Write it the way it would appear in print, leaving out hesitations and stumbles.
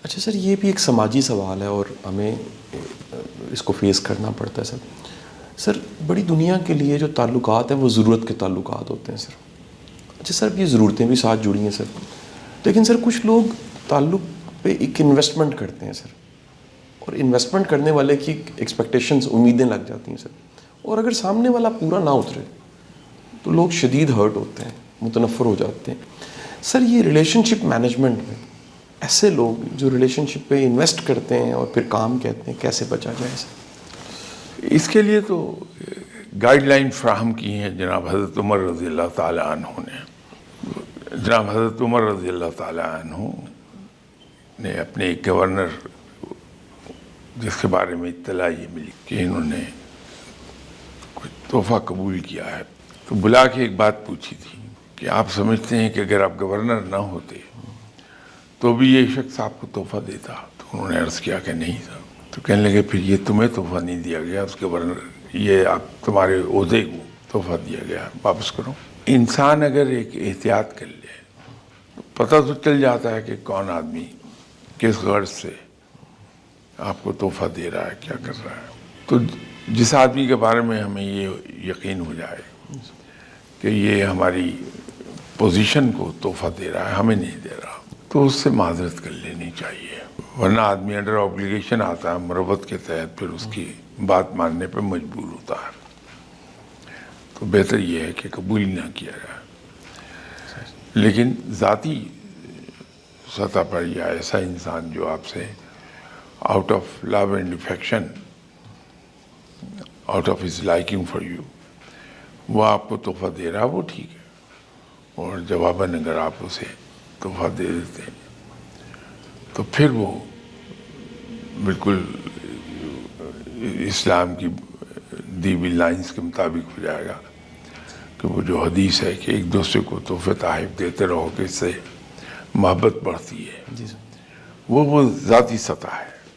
اچھا سر، یہ بھی ایک سماجی سوال ہے اور ہمیں اس کو فیس کرنا پڑتا ہے سر. سر بڑی دنیا کے لیے جو تعلقات ہیں وہ ضرورت کے تعلقات ہوتے ہیں سر. اچھا سر، یہ ضرورتیں بھی ساتھ جڑی ہیں سر، لیکن سر کچھ لوگ تعلق پہ ایک انویسٹمنٹ کرتے ہیں سر، اور انویسٹمنٹ کرنے والے کی ایکسپیکٹیشنز، امیدیں لگ جاتی ہیں سر، اور اگر سامنے والا پورا نہ اترے تو لوگ شدید ہرٹ ہوتے ہیں، متنفر ہو جاتے ہیں. سر یہ ریلیشن شپ مینجمنٹ میں ایسے لوگ جو ریلیشن شپ پہ انویسٹ کرتے ہیں اور پھر کام کہتے ہیں، کیسے بچا جائے سر؟ اس کے لیے تو گائیڈ لائن فراہم کی ہیں جناب حضرت عمر رضی اللہ تعالیٰ عنہ نے. جناب حضرت عمر رضی اللہ تعالیٰ عنہ نے اپنے ایک گورنر، جس کے بارے میں اطلاع یہ ملی کہ انہوں نے کوئی تحفہ قبول کیا ہے، تو بلا کے ایک بات پوچھی تھی کہ آپ سمجھتے ہیں کہ اگر آپ گورنر نہ ہوتے تو بھی یہ شخص آپ کو تحفہ دیتا؟ تو انہوں نے عرض کیا کہ نہیں تھا. تو کہنے لگے پھر یہ تمہیں تحفہ نہیں دیا گیا، اس گورنر، یہ آپ تمہارے عہدے کو تحفہ دیا گیا، واپس کرو. انسان اگر ایک احتیاط کر لے تو پتہ تو چل جاتا ہے کہ کون آدمی کس غرض سے آپ کو تحفہ دے رہا ہے، کیا کر رہا ہے. تو جس آدمی کے بارے میں ہمیں یہ یقین ہو جائے کہ یہ ہماری پوزیشن کو تحفہ دے رہا ہے، ہمیں نہیں دے رہا، تو اس سے معذرت کر لینی چاہیے. ورنہ آدمی انڈر آبلیگیشن آتا ہے، مروت کے تحت پھر اس کی بات ماننے پہ مجبور ہوتا ہے. تو بہتر یہ ہے کہ قبول ہی نہ کیا جائے. لیکن ذاتی سطح پر یا ایسا انسان جو آپ سے out of love and affection, out of his liking for you, وہ آپ کو تحفہ دے رہا، وہ ٹھیک ہے. اور جواباً اگر آپ اسے تحفہ دے دیتے ہیں تو پھر وہ بالکل اسلام کی دی ہوئی لائنز کے مطابق ہو جائے گا کہ وہ جو حدیث ہے کہ ایک دوسرے کو تحفے تحائف دیتے رہو کہ اس سے محبت بڑھتی ہے، جی سر. وہ ذاتی سطح ہے.